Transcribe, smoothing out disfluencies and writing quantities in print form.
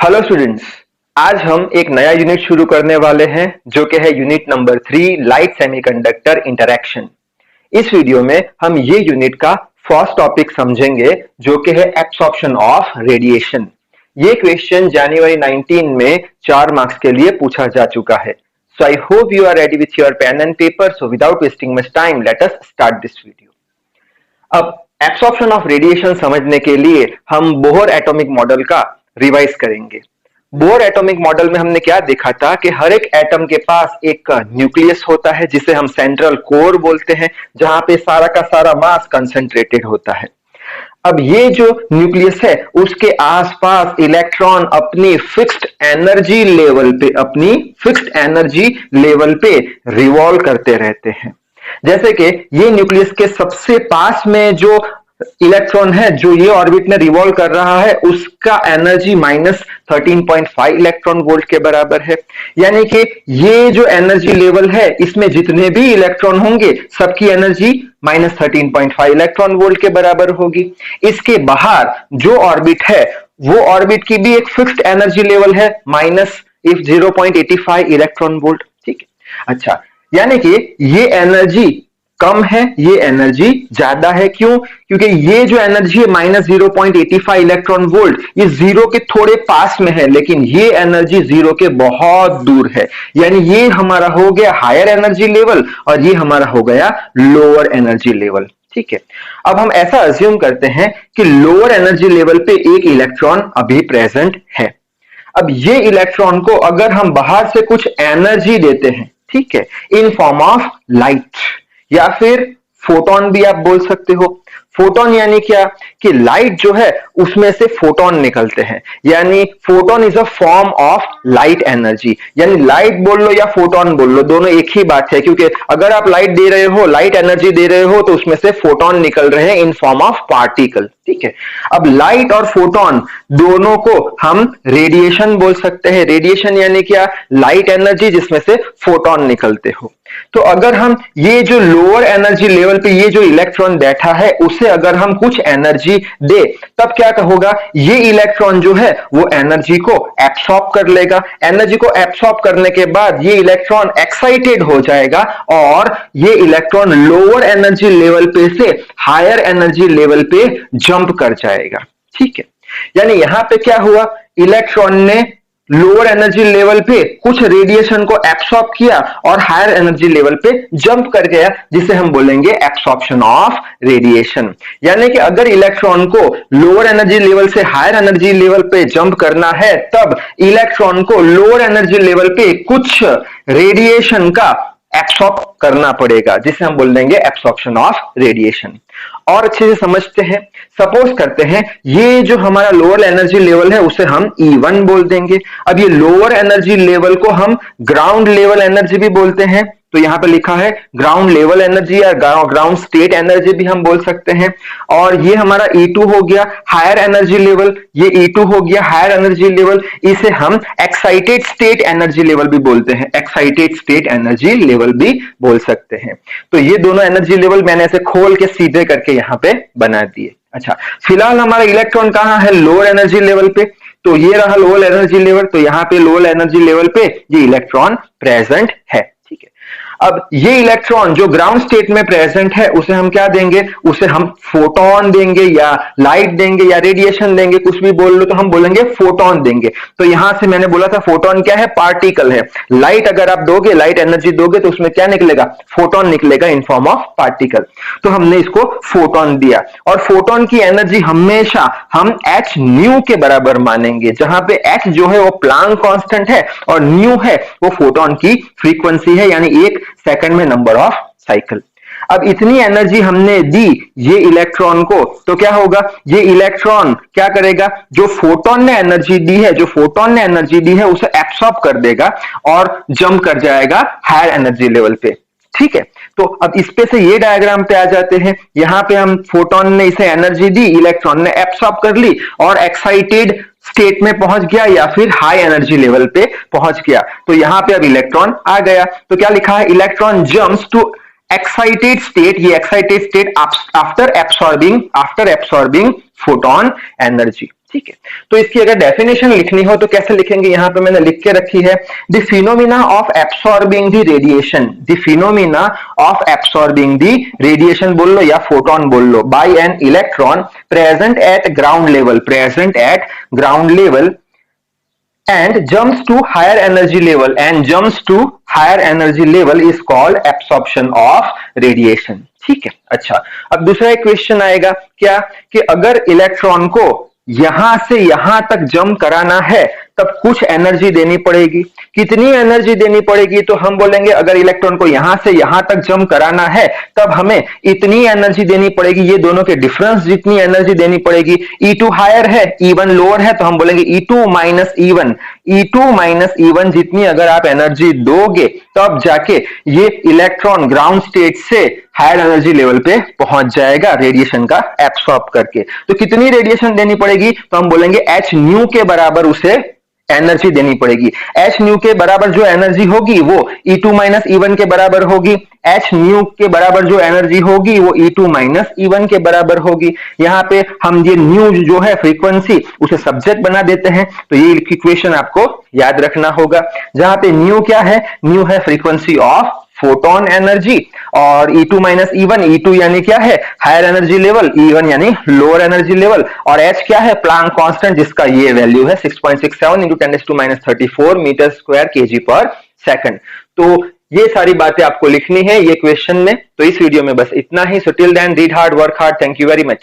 Hello students. आज हम एक नया यूनिट शुरू करने वाले हैं जो कि है unit number 3 light semiconductor interaction. इस वीडियो में हम ये यूनिट का फर्स्ट टॉपिक समझेंगे जो कि है एब्सॉर्प्शन ऑफ रेडिएशन। ये क्वेश्चन जनवरी 19 में 4 मार्क्स के लिए पूछा जा चुका है। So I hope you are ready with your pen and paper. So without wasting much time let us start this video. अब एब्सॉर्प्शन ऑफ रेडिएशन समझने के लिए हम बोहर एटॉमिक मॉडल का रिवाइज करेंगे। बोहर एटॉमिक मॉडल में हमने क्या देखा था कि हर एक एटम के पास एक न्यूक्लियस होता है जिसे हम सेंट्रल कोर बोलते हैं, जहां पे सारा का सारा मास कंसंट्रेटेड होता है। अब ये जो न्यूक्लियस है उसके आसपास इलेक्ट्रॉन अपनी फिक्स्ड एनर्जी लेवल पे रिवॉल्व करते रहते हैं। जैसे कि ये न्यूक्लियस के सबसे पास में जो इलेक्ट्रॉन है जो ये ऑर्बिट में रिवॉल्व कर रहा है उसका एनर्जी -13.5 इलेक्ट्रॉन वोल्ट के बराबर है। यानी कि ये जो एनर्जी लेवल है इसमें जितने भी इलेक्ट्रॉन होंगे सबकी एनर्जी -13.5 इलेक्ट्रॉन वोल्ट के बराबर होगी। इसके बाहर जो ऑर्बिट है वो ऑर्बिट की भी एक फिक्स्ड एनर्जी लेवल है -0.85 इलेक्ट्रॉन वोल्ट। ठीक है, अच्छा, यानी कि ये एनर्जी कम है, ये एनर्जी ज्यादा है। क्यों? क्योंकि ये जो एनर्जी है -0.85 इलेक्ट्रॉन वोल्ट ये जीरो के थोड़े पास में है, लेकिन ये एनर्जी जीरो के बहुत दूर है। यानी ये हमारा हो गया हायर एनर्जी लेवल और ये हमारा हो गया लोअर एनर्जी लेवल। ठीक है, अब हम ऐसा अज्यूम करते हैं कि लोअर एनर्जी लेवल पे एक इलेक्ट्रॉन अभी प्रेजेंट है। अब ये इलेक्ट्रॉन को अगर हम बाहर से कुछ एनर्जी देते हैं, ठीक है, इन फॉर्म ऑफ लाइट या फिर फोटोन भी आप बोल सकते हो। फोटोन यानी क्या कि लाइट जो है उसमें से फोटोन निकलते हैं, यानी photon is a form of light energy. यानी लाइट बोल लो या फोटोन बोल लो, दोनों एक ही बात है, क्योंकि अगर आप लाइट दे रहे हो, लाइट एनर्जी दे रहे हो, तो उसमें से फोटोन निकल रहे हैं इन फॉर्म ऑफ पार्टिकल। ठीक है, अब लाइट और फोटोन दोनों को हम रेडिएशन बोल सकते हैं। रेडिएशन यानी क्या? लाइट एनर्जी जिसमें से फोटोन निकलते हो। तो अगर हम ये जो लोअर एनर्जी लेवल पे ये जो इलेक्ट्रॉन बैठा है उसे अगर हम कुछ एनर्जी दे, तब क्या होगा? ये इलेक्ट्रॉन जो है वो एनर्जी को एब्सॉर्ब कर लेगा। एनर्जी को एब्सॉर्ब करने के बाद ये इलेक्ट्रॉन एक्साइटेड हो जाएगा और ये इलेक्ट्रॉन लोअर एनर्जी लेवल पे से हायर एनर्जी लेवल पे जंप कर जाएगा। ठीक है, यानी यहां पे क्या हुआ? इलेक्ट्रॉन ने लोअर एनर्जी लेवल पे कुछ रेडिएशन को एब्सॉर्ब किया और हायर एनर्जी लेवल पे जंप कर गया, जिसे हम बोलेंगे एब्सॉर्प्शन ऑफ रेडिएशन। यानी कि अगर इलेक्ट्रॉन को लोअर एनर्जी लेवल से हायर एनर्जी लेवल पे जंप करना है, तब इलेक्ट्रॉन को लोअर एनर्जी लेवल पे कुछ रेडिएशन का एब्सॉर्ब करना पड़ेगा, जिसे हम बोल देंगे एब्सॉर्प्शन ऑफ रेडिएशन। और अच्छे से समझते हैं, सपोज करते हैं ये जो हमारा लोअर एनर्जी लेवल है उसे हम E1 बोल देंगे। अब ये लोअर एनर्जी लेवल को हम ग्राउंड लेवल एनर्जी भी बोलते हैं, तो यहां पे लिखा है ग्राउंड लेवल एनर्जी या ग्राउंड स्टेट एनर्जी भी हम बोल सकते हैं। और ये हमारा E2 हो गया हायर एनर्जी लेवल, ये E2 हो गया हायर एनर्जी लेवल, इसे हम एक्साइटेड स्टेट एनर्जी लेवल भी बोलते हैं, एक्साइटेड स्टेट एनर्जी लेवल भी बोल सकते हैं। तो ये दोनों एनर्जी लेवल मैंने ऐसे खोल के सीधे करके यहां पे बना दिए। अच्छा, फिलहाल हमारा इलेक्ट्रॉन कहां है? लोअर एनर्जी लेवल पे, तो ये रहा लोअर एनर्जी लेवल, तो यहां पे लोअर एनर्जी लेवल पे ये इलेक्ट्रॉन प्रेजेंट है। ठीक है, अब ये इलेक्ट्रॉन जो ग्राउंड स्टेट में प्रेजेंट है उसे हम क्या देंगे? उसे हम फोटोन देंगे या लाइट देंगे या रेडिएशन देंगे, कुछ भी बोल लो, तो हम बोलेंगे फोटोन देंगे। तो यहां से मैंने बोला था फोटोन क्या है? पार्टिकल है। लाइट अगर आप दोगे, लाइट एनर्जी दोगे, तो उसमें क्या निकलेगा? फोटोन निकलेगा इन फॉर्म ऑफ पार्टिकल। तो हमने इसको फोटोन दिया और फोटोन की एनर्जी हमेशा हम h न्यू के बराबर मानेंगे, जहां पे h जो है वो प्लांक कांस्टेंट है और न्यू है वो फोटोन की फ्रीक्वेंसी है, यानी एक सेकंड में नंबर ऑफ साइकिल। अब इतनी एनर्जी हमने दी ये इलेक्ट्रॉन को, तो क्या होगा? ये इलेक्ट्रॉन क्या करेगा? जो फोटोन ने एनर्जी दी है उसे एब्सॉर्ब कर देगा और जंप कर जाएगा हायर एनर्जी लेवल पे। ठीक है, तो अब इस पे से ये डायग्राम पे आ जाते हैं। यहां पे हम फोटोन ने इसे एनर्जी दी, इलेक्ट्रॉन ने एब्सॉर्ब कर ली और एक्साइटेड स्टेट में पहुंच गया या फिर हाई एनर्जी लेवल पे पहुंच गया। तो यहां पे अब इलेक्ट्रॉन आ गया, तो क्या लिखा है? Electron jumps to excited state, ये excited state after absorbing photon energy. ठीक है। तो इसकी अगर डेफिनेशन लिखनी हो तो कैसे लिखेंगे, यहां पे मैंने लिख के रखी है, the phenomena of absorbing the radiation, the phenomena of absorbing the radiation बोल लो या फोटोन बोल लो, by an electron present at ground level, present at ground level and jumps to higher energy level, and jumps to higher energy level is called absorption of radiation। ठीक है। अच्छा, अब दूसरा एक क्वेश्चन आएगा क्या, कि अगर इलेक्ट्रॉन को यहां से यहां तक जंप कराना है तब कुछ एनर्जी देनी पड़ेगी। कितनी एनर्जी देनी पड़ेगी, तो हम बोलेंगे अगर इलेक्ट्रॉन को यहां से यहां तक जंप कराना है तब हमें इतनी एनर्जी देनी पड़ेगी, ये दोनों के डिफरेंस जितनी एनर्जी देनी पड़ेगी। E2 हायर है, E1 लोअर है, तो हम बोलेंगे E2 minus E1, E2 minus E1 जितनी अगर आप एनर्जी दोगे तब जाके ये इलेक्ट्रॉन ग्राउंड स्टेट से हायर एनर्जी लेवल पे पहुंच जाएगा रेडिएशन का एब्सॉर्ब करके। तो कितनी रेडिएशन देनी पड़ेगी, तो हम बोलेंगे h न्यू के बराबर उसे एनर्जी देनी पड़ेगी। h न्यू के बराबर जो एनर्जी होगी वो E2 माइनस E1 के बराबर होगी। h न्यू के बराबर जो एनर्जी होगी वो E2 माइनस E1 के बराबर होगी। यहाँ पे हम ये न्यू जो है फ्रीक्वेंसी उसे सब्जेक्ट बना देते हैं, तो ये इक्वेशन आपको याद रखना होगा। जहां पे न्यू क्या है, न्यू है फ्रीक्वेंसी ऑफ फोटोन एनर्जी, और E2 माइनस E1, E2 यानी क्या है हायर एनर्जी लेवल, E1 यानी लोअर एनर्जी लेवल, और H क्या है प्लांक कांस्टेंट जिसका ये वैल्यू है 6.67 इंटू 10⁻⁻³ मीटर स्क्वायर kg पर सेकंड। तो ये सारी बातें आपको लिखनी है ये क्वेश्चन में। तो इस वीडियो में बस इतना ही। So till then read hard, work hard. Thank you very much.